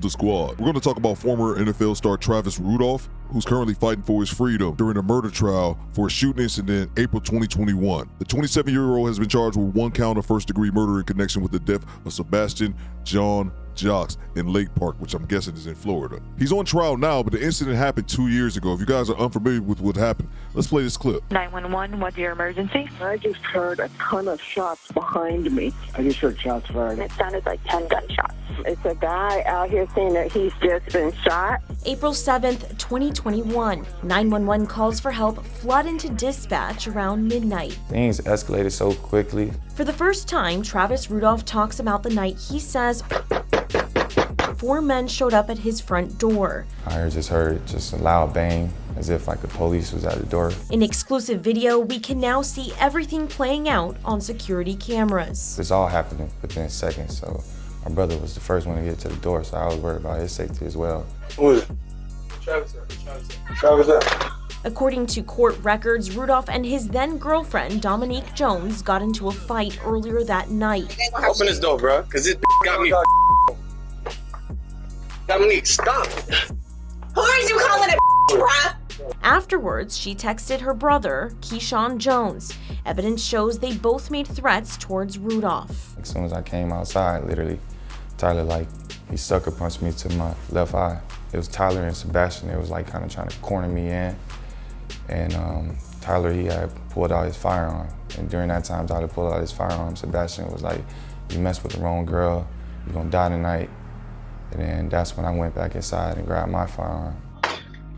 the squad. We're going to talk about former NFL star Travis Rudolph, who's currently fighting for his freedom during a murder trial for a shooting incident in April 2021. The 27-year-old has been charged with 1 count of first-degree murder in connection with the death of Sebastian John Jocks in Lake Park, which I'm guessing is in Florida. He's on trial now, but the incident happened 2 years ago. If you guys are unfamiliar with what happened, let's play this clip. 911, what's your emergency? I just heard a ton of shots behind me. I just heard shots fired. It sounded like 10 gunshots. It's a guy out here saying that he's just been shot. April 7th, 2021. 911 calls for help flood into dispatch around midnight. Things escalated so quickly. For the first time, Travis Rudolph talks about the night he says 4 men showed up at his front door. I just heard a loud bang, as if like the police was at the door. In exclusive video, we can now see everything playing out on security cameras. This all happened within seconds, so my brother was the first one to get to the door, so I was worried about his safety as well. Who is it? Travis. According to court records, Rudolph and his then-girlfriend, Dominique Jones, got into a fight earlier that night. Open this door, bro, because this got me. Dominique, stop. Who are you calling it, bruh? Afterwards, she texted her brother, Keyshawn Jones. Evidence shows they both made threats towards Rudolph. As soon as I came outside, literally, Tyler, he sucker punched me to my left eye. It was Tyler and Sebastian. They was kind of trying to corner me in. And Tyler, he had pulled out his firearm. And during that time, Tyler pulled out his firearm. Sebastian was like, you messed with the wrong girl, you're gonna die tonight. And then that's when I went back inside and grabbed my firearm.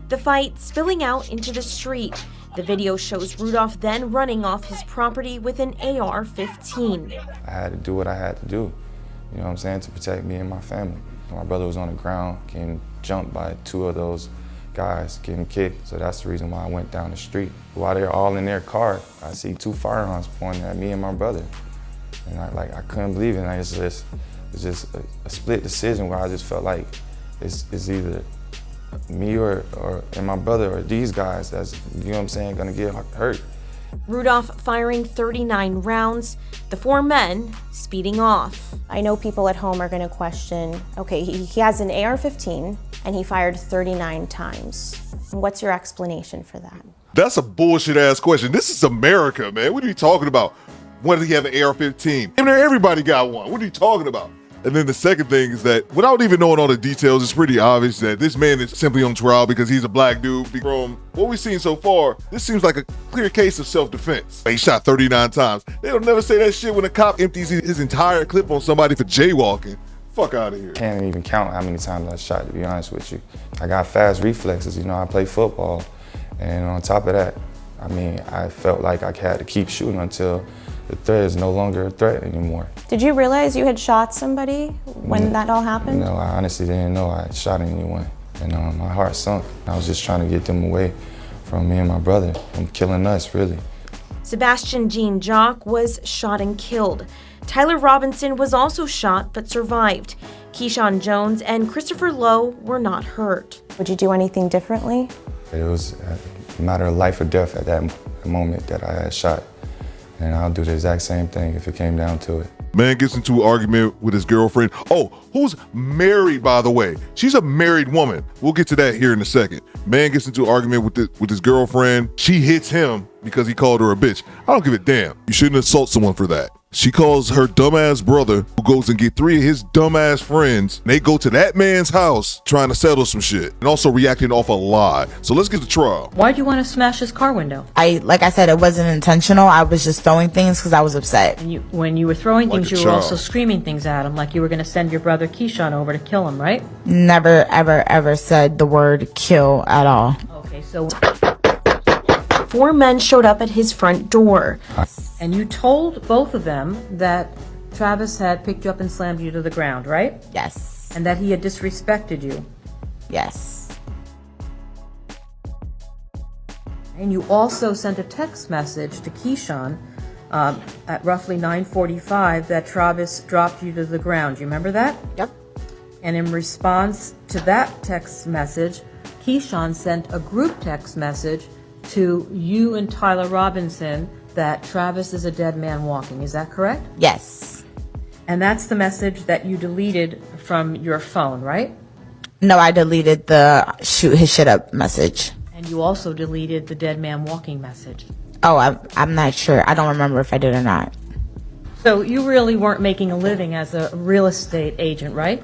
The fight spilling out into the street. The video shows Rudolph then running off his property with an AR-15. I had to do what I had to do, you know what I'm saying, to protect me and my family. My brother was on the ground getting jumped by 2 of those guys getting kicked, so that's the reason why I went down the street. While they're all in their car, I see 2 firearms pointing at me and my brother. And I couldn't believe it. It's just a split decision where I just felt like it's either me or my brother or these guys that's, you know what I'm saying, gonna get hurt. Rudolph firing 39 rounds, the 4 men speeding off. I know people at home are gonna question, okay, he has an AR-15 and he fired 39 times. What's your explanation for that? That's a bullshit ass question. This is America, man. What are you talking about? When did he have an AR-15? And everybody got one. What are you talking about? And then the second thing is that without even knowing all the details, it's pretty obvious that this man is simply on trial because he's a black dude. From what we've seen so far, this seems like a clear case of self-defense. He shot 39 times. They don't never say that shit when a cop empties his entire clip on somebody for jaywalking. Fuck out of here. Can't even count how many times I shot, to be honest with you. I got fast reflexes, you know, I play football. And on top of that, I felt like I had to keep shooting until the threat is no longer a threat anymore. Did you realize you had shot somebody when that all happened? No, I honestly didn't know I had shot anyone. And my heart sunk. I was just trying to get them away from me and my brother, from killing us, really. Sebastian Jean Jacques was shot and killed. Tyler Robinson was also shot but survived. Keyshawn Jones and Christopher Lowe were not hurt. Would you do anything differently? It was a matter of life or death at that moment that I had shot. And I'll do the exact same thing if it came down to it. Man gets into an argument with his girlfriend. Oh, who's married, by the way? She's a married woman. We'll get to that here in a second. Man gets into an argument with his girlfriend. She hits him because he called her a bitch. I don't give a damn. You shouldn't assault someone for that. She calls her dumbass brother, who goes and get 3 of his dumbass friends. And they go to that man's house trying to settle some shit and also reacting off a lie. So let's get to trial. Why'd you want to smash his car window? Like I said, it wasn't intentional. I was just throwing things because I was upset. And when you were throwing Like things, a you were child. also screaming things at him, like you were going to send your brother Keyshawn over to kill him, right? Never, ever, ever said the word kill at all. Okay, so 4 men showed up at his front door. and you told both of them that Travis had picked you up and slammed you to the ground, right? Yes. And that he had disrespected you. Yes. And you also sent a text message to Keyshawn at roughly 9:45 that Travis dropped you to the ground. You remember that? Yep. And in response to that text message, Keyshawn sent a group text message to you and Tyler Robinson that Travis is a dead man walking. Is that correct? Yes. And that's the message that you deleted from your phone, right? No, I deleted the shoot his shit up message. And you also deleted the dead man walking message. Oh, I'm not sure. I don't remember if I did or not. So you really weren't making a living as a real estate agent, right?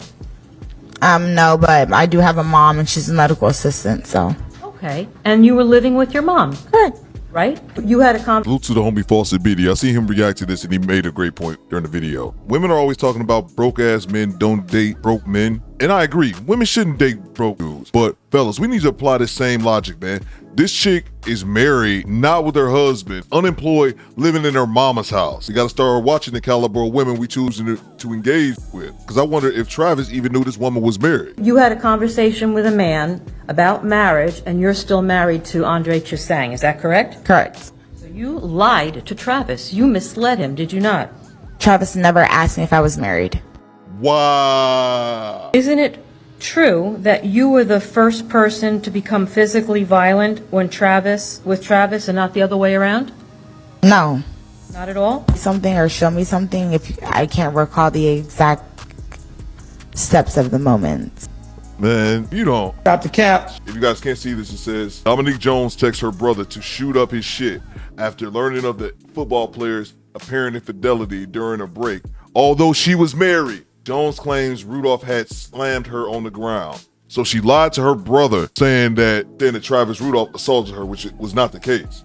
No, but I do have a mom and she's a medical assistant, so. Okay. And you were living with your mom? Correct. Right? You had a Salute to the homie Fawcett BD. I see him react to this and he made a great point during the video. Women are always talking about broke ass men don't date broke men. And I agree, women shouldn't date broke dudes. But fellas, we need to apply this same logic, man. This chick is married, not with her husband, unemployed, living in her mama's house. You gotta start watching the caliber of women we choose to engage with. Because I wonder if Travis even knew this woman was married. You had a conversation with a man about marriage, and you're still married to Andre Chisang, is that correct? Correct. So you lied to Travis. You misled him, did you not? Travis never asked me if I was married. Wow. Isn't it true that you were the first person to become physically violent with Travis and not the other way around? No. Not at all? Something or show me something if I can't recall the exact steps of the moment. Man, you don't. Stop the cap. If you guys can't see this, it says Dominique Jones texts her brother to shoot up his shit after learning of the football player's apparent infidelity during a break. Although she was married, Jones claims Rudolph had slammed her on the ground. So she lied to her brother, saying that Travis Rudolph assaulted her, which was not the case.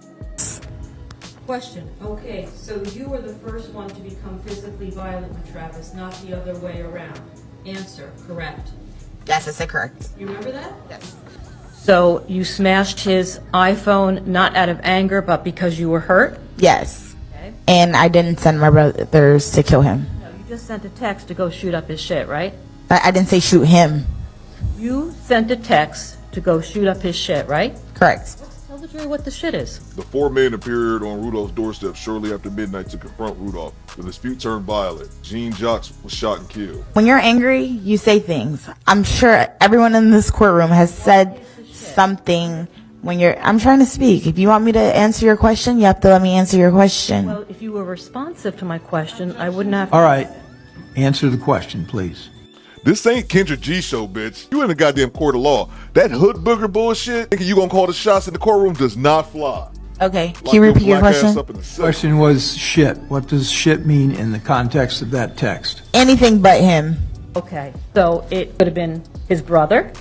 Question. Okay, so you were the first one to become physically violent with Travis, not the other way around. Answer, correct. Yes, I said correct. You remember that? Yes. So you smashed his iPhone not out of anger, but because you were hurt? Yes. Okay. And I didn't send my brothers to kill him. No, you just sent a text to go shoot up his shit, right? I didn't say shoot him. You sent a text to go shoot up his shit, right? Correct. Tell the jury what the shit is. The four men appeared on Rudolph's doorstep shortly after midnight to confront Rudolph. The dispute turned violent. Jean Jacques was shot and killed. When you're angry, you say things. I'm sure everyone in this courtroom has said something when you're... I'm trying to speak. If you want me to answer your question, you have to let me answer your question. Well, if you were responsive to my question, I wouldn't have... All right. Answer the question, please. This ain't Kendra G show, bitch. You in the goddamn court of law. That hood booger bullshit, thinking you gonna call the shots in the courtroom does not fly. Okay, can you repeat your question? The question was shit. What does shit mean in the context of that text? Anything but him. Okay, so it could have been his brother?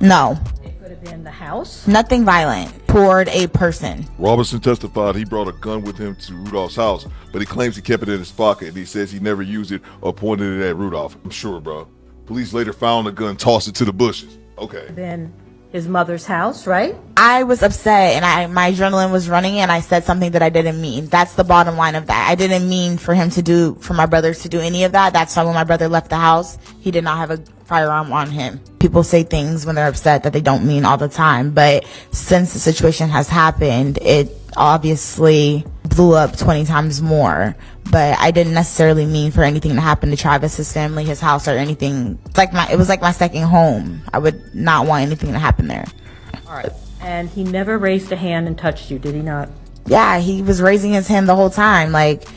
No. It could have been the house? Nothing violent toward a person. Robinson testified he brought a gun with him to Rudolph's house, but he claims he kept it in his pocket and he says he never used it or pointed it at Rudolph. I'm sure, bro. Police later found the gun, tossed it to the bushes. Okay. Then his mother's house, right? I was upset and my adrenaline was running and I said something that I didn't mean. That's the bottom line of that. I didn't mean for my brothers to do any of that. That's why when my brother left the house, he did not have a firearm on him. People say things when they're upset that they don't mean all the time, but since the situation has happened, it obviously blew up 20 times more. But I didn't necessarily mean for anything to happen to Travis, his family, his house, or anything. It was like my second home. I would not want anything to happen there. All right. And he never raised a hand and touched you, did he not? Yeah, he was raising his hand the whole time, like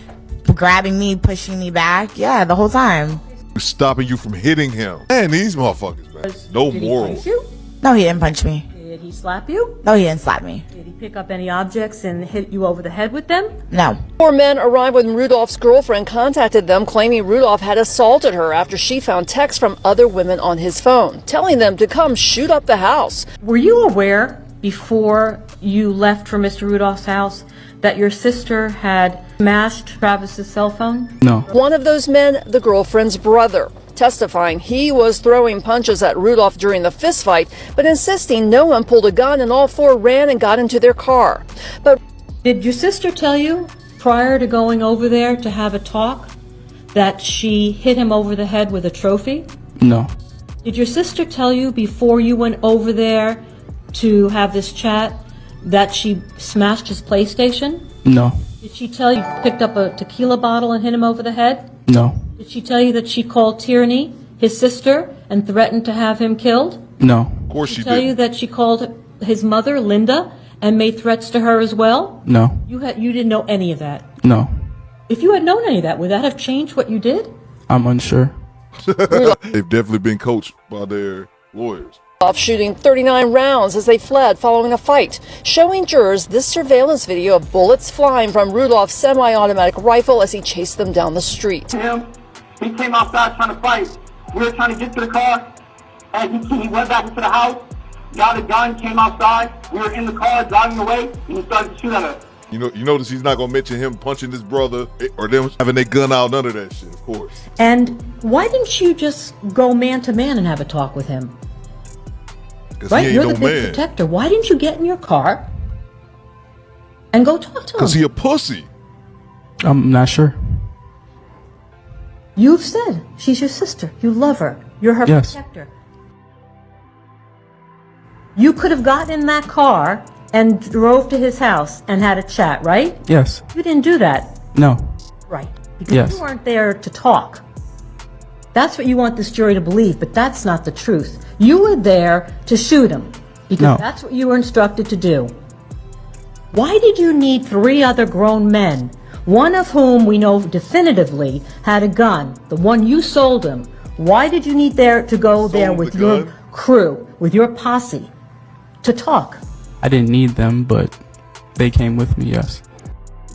grabbing me, pushing me back. Yeah, the whole time. Stopping you from hitting him. Man, these motherfuckers, man. No morals. Did he punch you? No, he didn't punch me. Did he slap you? No, he didn't slap me. Did he pick up any objects and hit you over the head with them? No. Four men arrived when Rudolph's girlfriend contacted them, claiming Rudolph had assaulted her after she found texts from other women on his phone, telling them to come shoot up the house. Were you aware before you left for Mr. Rudolph's house that your sister had smashed Travis's cell phone? No. One of those men, the girlfriend's brother, testifying he was throwing punches at Rudolph during the fistfight, but insisting no one pulled a gun and all four ran and got into their car. But did your sister tell you prior to going over there to have a talk that she hit him over the head with a trophy? No. Did your sister tell you before you went over there to have this chat that she smashed his PlayStation? No. Did she tell you picked up a tequila bottle and hit him over the head? No. Did she tell you that she called Tierney, his sister, and threatened to have him killed? No. Of course she did. Did she tell you that she called his mother, Linda, and made threats to her as well? No. You didn't know any of that? No. If you had known any of that, would that have changed what you did? I'm unsure. They've definitely been coached by their Lawyers. Off shooting 39 rounds as they fled following a fight, showing jurors this surveillance video of bullets flying from Rudolph's semi-automatic rifle as he chased them down the street. He came outside trying to fight. We were trying to get to the car, and he went back into the house, got a gun, came outside. We were in the car driving away, and he started to shoot at us. You notice he's not gonna mention him punching his brother or them having their gun out. None of that shit, of course. And why didn't you just go man to man and have a talk with him? Right, you're the big protector. Why didn't you get in your car and go talk to him? Because he a pussy. I'm not sure. You've said she's your sister. You love her. You're her protector. You could have gotten in that car and drove to his house and had a chat, right? Yes. You didn't do that. No. Right. Because you weren't there to talk. That's what you want this jury to believe, but that's not the truth. You were there to shoot him because that's what you were instructed to do. Why did you need 3 other grown men, one of whom we know definitively had a gun, the one you sold him? Why did you need to go there with your crew, with your posse, to talk? I didn't need them, but they came with me, yes.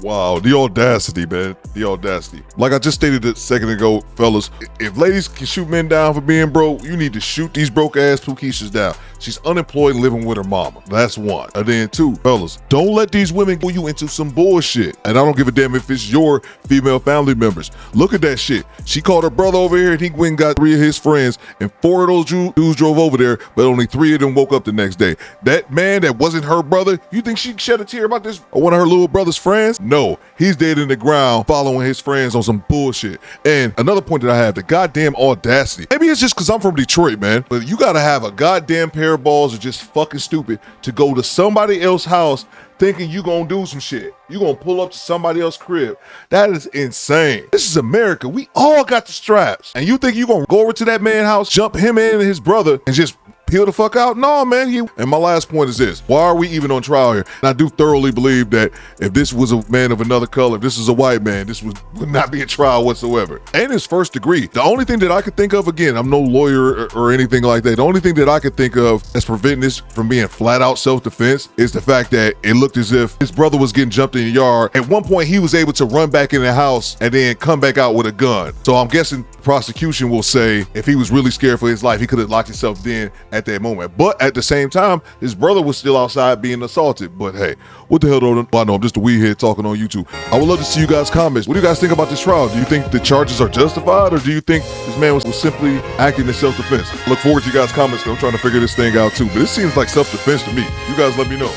Wow, the audacity, man. The audacity. Like I just stated a second ago, fellas, if ladies can shoot men down for being broke, you need to shoot these broke ass Pookeishas down. She's unemployed and living with her mama. That's one. And then 2, fellas, don't let these women pull you into some bullshit. And I don't give a damn if it's your female family members. Look at that shit. She called her brother over here and he went and got 3 of his friends, and 4 of those dudes drove over there, but only 3 of them woke up the next day. That man that wasn't her brother, you think she shed a tear about this or one of her little brother's friends? No, he's dead in the ground following his friends on some bullshit. And another point that I have, the goddamn audacity. Maybe it's just because I'm from Detroit, man, but you gotta have a goddamn pair of balls or just fucking stupid to go to somebody else's house thinking you gonna do some shit. You gonna pull up to somebody else's crib. That is insane. This is America. We all got the straps. And you think you gonna go over to that man's house, jump him in and his brother, and just peel the fuck out? No, man. And my last point is this. Why are we even on trial here? And I do thoroughly believe that if this was a man of another color, if this was a white man, this would not be a trial whatsoever. And it's first degree. The only thing that I could think of, again, I'm no lawyer or anything like that. The only thing that I could think of as preventing this from being flat out self-defense is the fact that it looked as if his brother was getting jumped in the yard. At one point, he was able to run back in the house and then come back out with a gun. So I'm guessing prosecution will say if he was really scared for his life, he could have locked himself in at that moment. But at the same time, his brother was still outside being assaulted. But hey, what the hell do I know? I'm just a weedhead talking on YouTube. I would love to see you guys' comments. What do you guys think about this trial? Do you think the charges are justified, or do you think this man was simply acting in self-defense? Look forward to you guys' comments, because I'm trying to figure this thing out too. But it seems like self-defense to me. You guys let me know.